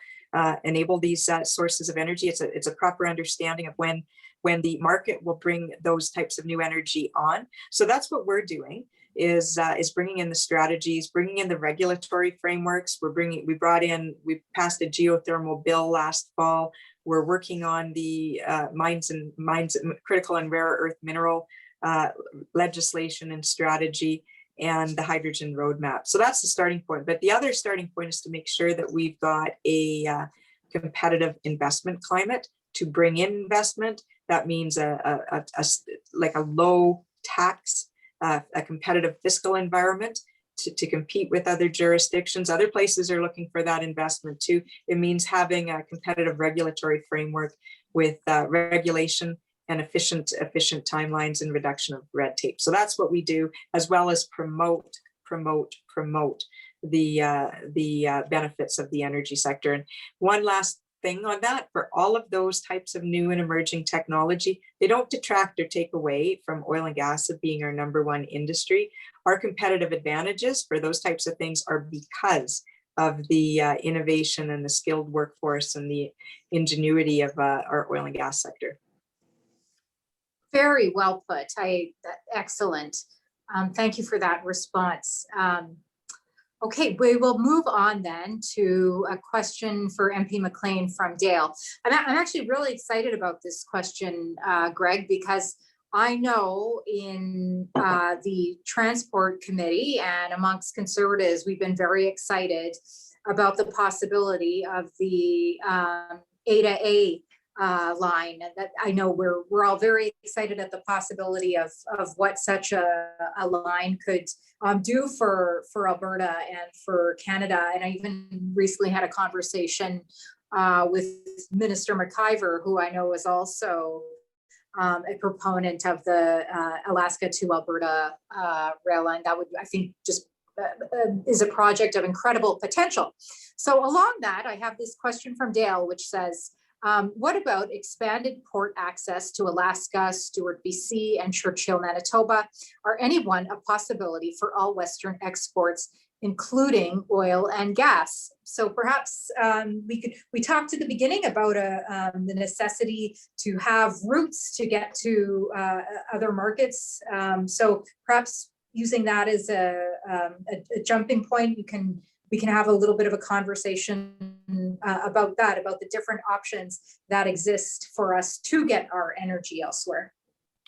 these sources of energy. It's a proper understanding of when the market will bring those types of new energy on. So that's what we're doing, is bringing in the strategies, bringing in the regulatory frameworks. We passed a geothermal bill last fall. We're working on the mines critical and rare earth mineral legislation and strategy, and the hydrogen roadmap. So that's the starting point. But the other starting point is to make sure that we've got a competitive investment climate to bring in investment. That means like a low tax, a competitive fiscal environment to compete with other jurisdictions. Other places are looking for that investment too. It means having a competitive regulatory framework with regulation and efficient timelines and reduction of red tape. So that's what we do, as well as promote the benefits of the energy sector. And one last thing on that, for all of those types of new and emerging technology, they don't detract or take away from oil and gas of being our number one industry. Our competitive advantages for those types of things are because of the innovation and the skilled workforce and the ingenuity of our oil and gas sector. Very well put. Excellent. Thank you for that response. Okay, we will move on then to a question for MP Mclean from Dale. I'm actually really excited about this question, Greg, because I know in the Transport Committee and amongst Conservatives, we've been very excited about the possibility of the A to A line. That I know we're all very excited at the possibility of what such a line could do for Alberta and for Canada. And I even recently had a conversation with Minister McIver, who I know is also a proponent of the Alaska to Alberta rail line. That would, I think, just is a project of incredible potential. So along that, I have this question from Dale, which says, what about expanded port access to Alaska, Stewart, BC, and Churchill, Manitoba? Are anyone a possibility for all Western exports, including oil and gas? So perhaps we talked at the beginning about the necessity to have routes to get to other markets. So perhaps using that as a jumping point, we can have a little bit of a conversation about that, about the different options that exist for us to get our energy elsewhere.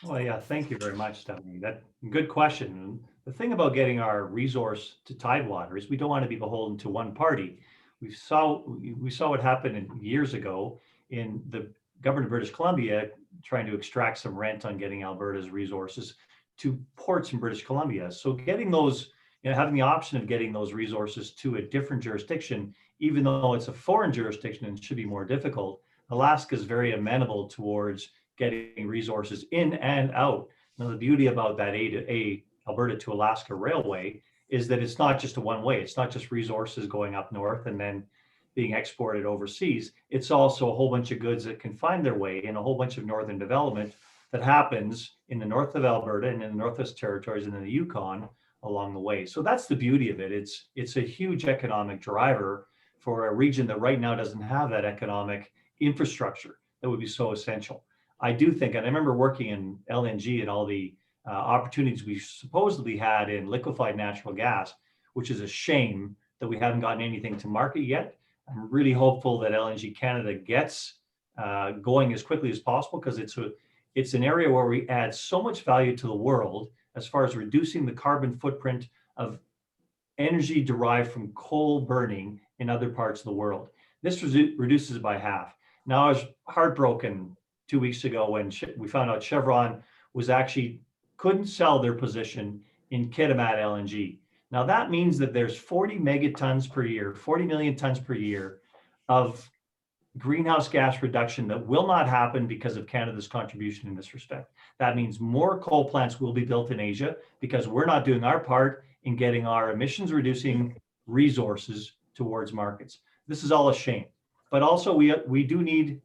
Well, yeah, thank you very much, Stephanie. That good question. The thing about getting our resource to Tidewater is we don't want to be beholden to one party. We saw what happened years ago in the government of British Columbia trying to extract some rent on getting Alberta's resources to ports in British Columbia. So getting those, having the option of getting those resources to a different jurisdiction, even though it's a foreign jurisdiction and should be more difficult, Alaska is very amenable towards getting resources in and out. Now, the beauty about that Alberta to Alaska railway is that it's not just a one way. It's not just resources going up north and then being exported overseas. It's also a whole bunch of goods that can find their way in a whole bunch of northern development that happens in the north of Alberta and in the Northwest Territories and in the Yukon along the way. So that's the beauty of it. It's a huge economic driver for a region that right now doesn't have that economic infrastructure that would be so essential. I do think, and I remember working in LNG and all the opportunities we supposedly had in liquefied natural gas, which is a shame that we haven't gotten anything to market yet. I'm really hopeful that LNG Canada gets going as quickly as possible, because it's an area where we add so much value to the world as far as reducing the carbon footprint of energy derived from coal burning in other parts of the world. This reduces it by half. Now, I was heartbroken 2 weeks ago when we found out Chevron couldn't sell their position in Kitimat LNG. Now that means that there's 40 megatons per year, 40 million tons per year of greenhouse gas reduction that will not happen because of Canada's contribution in this respect. That means more coal plants will be built in Asia because we're not doing our part in getting our emissions reducing resources towards markets. This is all a shame, but also we do need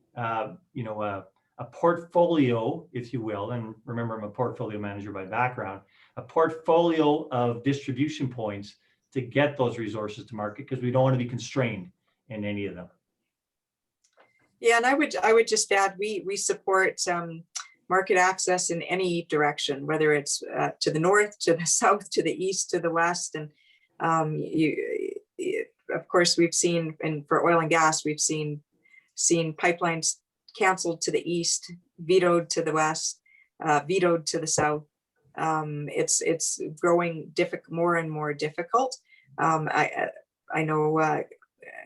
a portfolio, if you will, and remember I'm a portfolio manager by background, a portfolio of distribution points to get those resources to market, because we don't want to be constrained in any of them. Yeah, and I would just add, we support market access in any direction, whether it's to the north, to the south, to the east, to the west, and of course we've seen, and for oil and gas, we've seen pipelines canceled to the east, vetoed to the west, vetoed to the south. It's growing more and more difficult. I know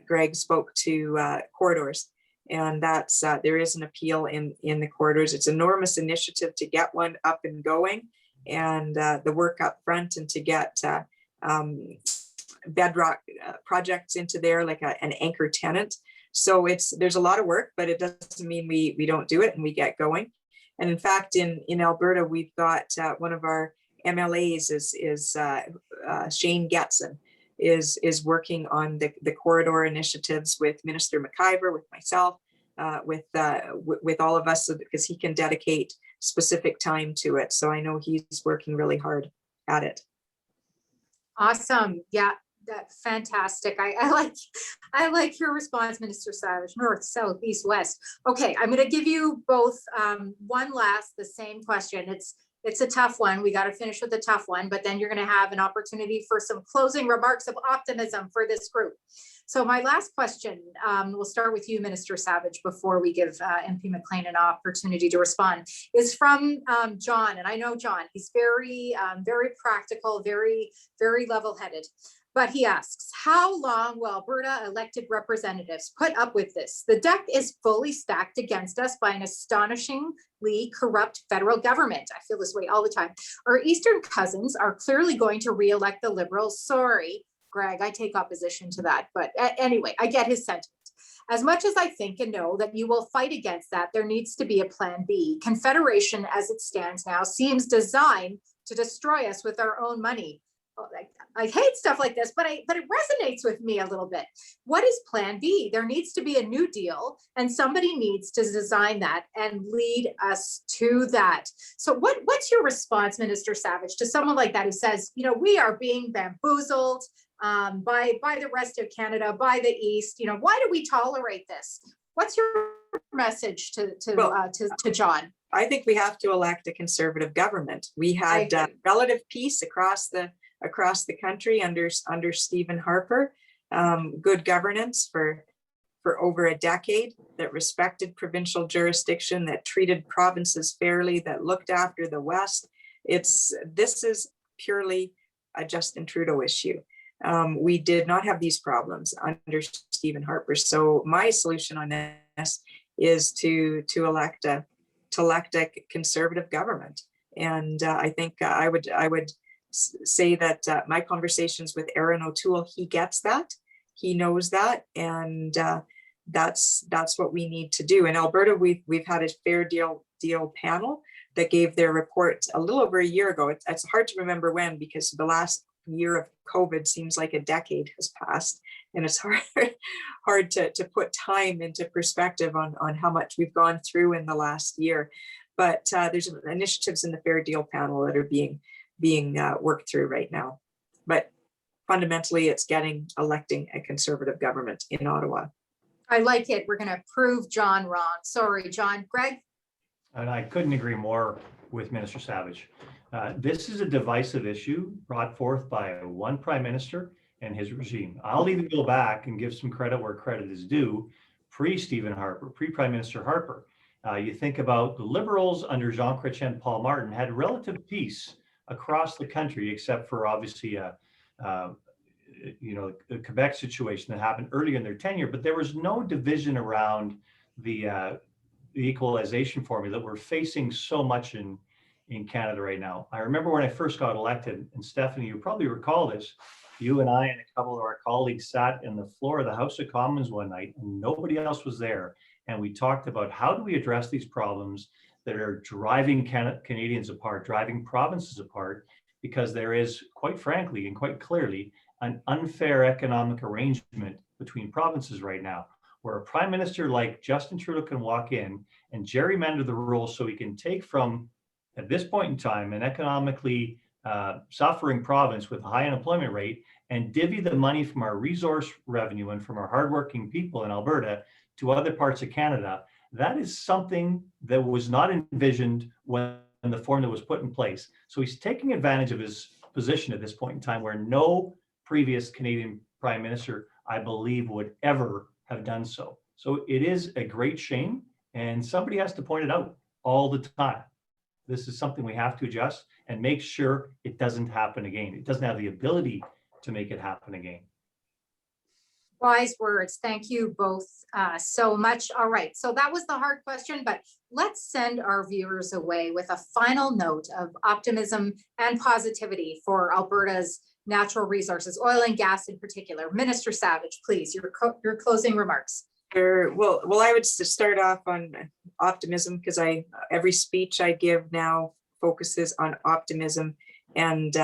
Greg spoke to corridors, and that's there is an appeal in the corridors. It's an enormous initiative to get one up and going, and the work up front, and to get bedrock projects into there, like an anchor tenant. So there's a lot of work, but it doesn't mean we don't do it and we get going. And in fact, in Alberta, we've got one of our MLAs is Shane Getson is working on the corridor initiatives with Minister McIver, with myself, with all of us, because he can dedicate specific time to it. So I know he's working really hard at it. Awesome. Yeah. That's fantastic. I like your response, Minister Savage. North, south, east, west. Okay, I'm going to give you both the same question. It's a tough one. We got to finish with a tough one, but then you're going to have an opportunity for some closing remarks of optimism for this group. So my last question, we'll start with you, Minister Savage, before we give MP Mclean an opportunity to respond, is from John. And I know John, he's very practical, very level-headed. But he asks, how long will Alberta elected representatives put up with this? The deck is fully stacked against us by an astonishingly corrupt federal government. I feel this way all the time. Our eastern cousins are clearly going to re-elect the Liberals. Sorry, Greg, I take opposition to that. But anyway, I get his sentiment. As much as I think and know that you will fight against that, there needs to be a plan B. Confederation, as it stands now, seems designed to destroy us with our own money. I hate stuff like this, but it resonates with me a little bit. What is plan B? There needs to be a new deal, and somebody needs to design that and lead us to that. So what's your response, Minister Savage, to someone like that who says, you know, we are being bamboozled by the rest of Canada, by the East? You know, why do we tolerate this? What's your message to John? I think we have to elect a Conservative government. We had relative peace across the country under Stephen Harper, good governance for over a decade, that respected provincial jurisdiction, that treated provinces fairly, that looked after the West. This is purely a Justin Trudeau issue. We did not have these problems under Stephen Harper. So my solution on this is to elect a Conservative government. And I think I would say that my conversations with Aaron O'Toole, he gets that, he knows that, and that's what we need to do. In Alberta, we've had a fair deal panel that gave their report a little over a year ago. It's hard to remember when, because the last year of COVID seems like a decade has passed, and it's hard to put time into perspective on how much we've gone through in the last year. But there's initiatives in the Fair Deal panel that are being worked through right now. But fundamentally, it's electing a Conservative government in Ottawa. I like it. We're going to prove John wrong. Sorry, John. Greg? And I couldn't agree more with Minister Savage. This is a divisive issue brought forth by one prime minister and his regime. I'll even go back and give some credit where credit is due. Pre-Stephen Harper, pre-Prime Minister Harper, you think about the Liberals under Jean Chrétien and Paul Martin had relative peace across the country, except for obviously the Quebec situation that happened earlier in their tenure. But there was no division around the equalization formula that we're facing so much in Canada right now. I remember when I first got elected, and Stephanie, you probably recall this, you and I and a couple of our colleagues sat in the floor of the House of Commons one night and nobody else was there. And we talked about how do we address these problems that are driving Canadians apart, driving provinces apart, because there is, quite frankly and quite clearly, an unfair economic arrangement between provinces right now, where a prime minister like Justin Trudeau can walk in and gerrymander the rules so he can take from, at this point in time, an economically suffering province with a high unemployment rate and divvy the money from our resource revenue and from our hardworking people in Alberta to other parts of Canada. That is something that was not envisioned when the formula was put in place. So he's taking advantage of his position at this point in time where no previous Canadian prime minister, I believe, would ever have done so. So it is a great shame, and somebody has to point it out all the time. This is something we have to adjust and make sure it doesn't happen again. It doesn't have the ability to make it happen again. Wise words. Thank you both so much. All right. So that was the hard question, but let's send our viewers away with a final note of optimism and positivity for Alberta's natural resources, oil and gas in particular. Minister Savage, please, your closing remarks. Sure. Well, I would start off on optimism, because every speech I give now focuses on optimism and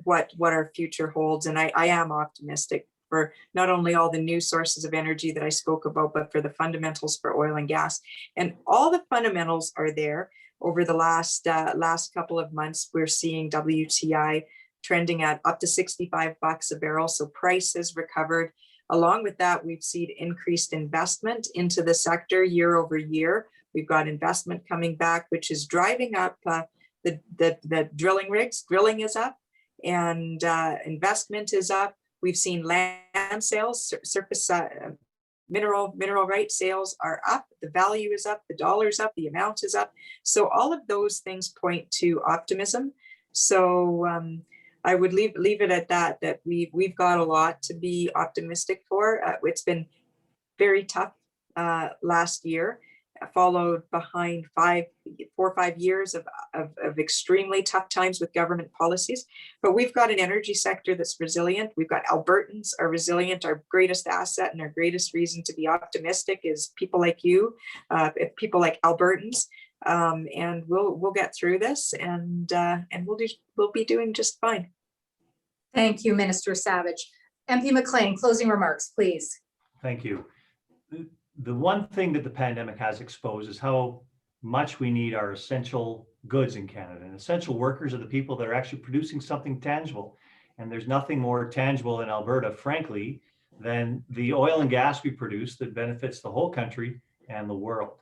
what our future holds. And I am optimistic for not only all the new sources of energy that I spoke about, but for the fundamentals for oil and gas. And all the fundamentals are there. Over the last couple of months, we're seeing WTI trending at up to $65 a barrel. So price has recovered. Along with that, we've seen increased investment into the sector year over year. We've got investment coming back, which is driving up the drilling rigs. Drilling is up and investment is up. We've seen land sales, surface mineral rights sales are up. The value is up, the dollar's up, the amount is up. So all of those things point to optimism. So I would leave it at that we've got a lot to be optimistic for. It's been very tough last year. followed behind 4 or 5 years of extremely tough times with government policies. But we've got an energy sector that's resilient. We've got Albertans are resilient. Our greatest asset and our greatest reason to be optimistic is people like you, people like Albertans. And we'll get through this, and we'll be doing just fine. Thank you, Minister Savage. MP Mclean, closing remarks, please. Thank you. The one thing that the pandemic has exposed is how much we need our essential goods in Canada. And essential workers are the people that are actually producing something tangible. And there's nothing more tangible in Alberta, frankly, than the oil and gas we produce that benefits the whole country and the world.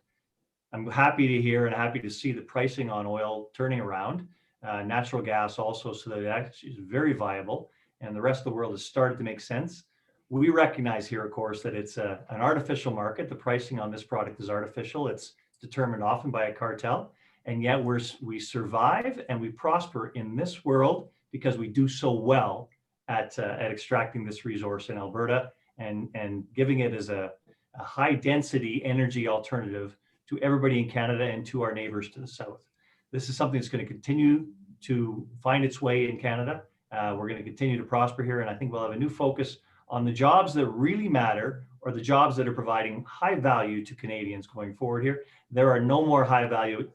I'm happy to hear and happy to see the pricing on oil turning around. Natural gas also, so that it actually is very viable, and the rest of the world has started to make sense. We recognize here, of course, that it's an artificial market. The pricing on this product is artificial. It's determined often by a cartel, and yet we survive and we prosper in this world because we do so well at extracting this resource in Alberta and giving it as a high density energy alternative to everybody in Canada and to our neighbors to the south. This is something that's going to continue to find its way in Canada. We're going to continue to prosper here, and I think we'll have a new focus on the jobs that really matter, or the jobs that are providing high value to Canadians going forward here. There are no more high value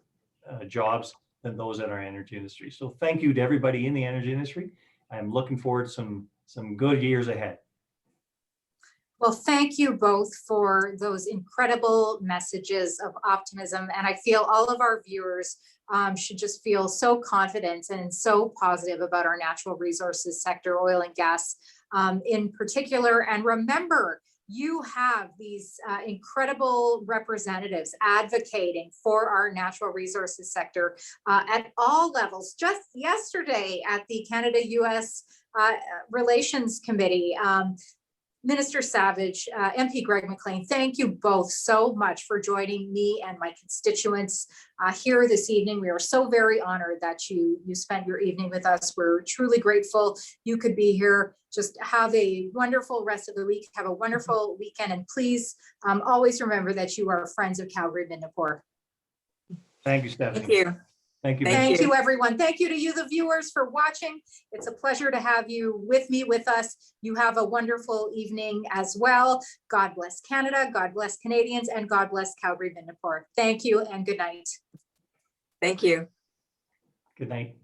jobs than those in our energy industry. So thank you to everybody in the energy industry. I'm looking forward to some good years ahead. Well, thank you both for those incredible messages of optimism. And I feel all of our viewers should just feel so confident and so positive about our natural resources sector, oil and gas in particular. And remember, you have these incredible representatives advocating for our natural resources sector at all levels. Just yesterday at the Canada-US Relations Committee, Minister Savage, MP Greg Mclean, thank you both so much for joining me and my constituents here this evening. We are so very honored that you spent your evening with us. We're truly grateful you could be here. Just have a wonderful rest of the week. Have a wonderful weekend. And please always remember that you are friends of Calgary Midnapore. Thank you, Stephanie. Thank you. Thank you. Thank you, everyone. Thank you to you, the viewers, for watching. It's a pleasure to have you with us. You have a wonderful evening as well. God bless Canada, God bless Canadians, and God bless Calgary Midnapore. Thank you and good night. Thank you. Good night.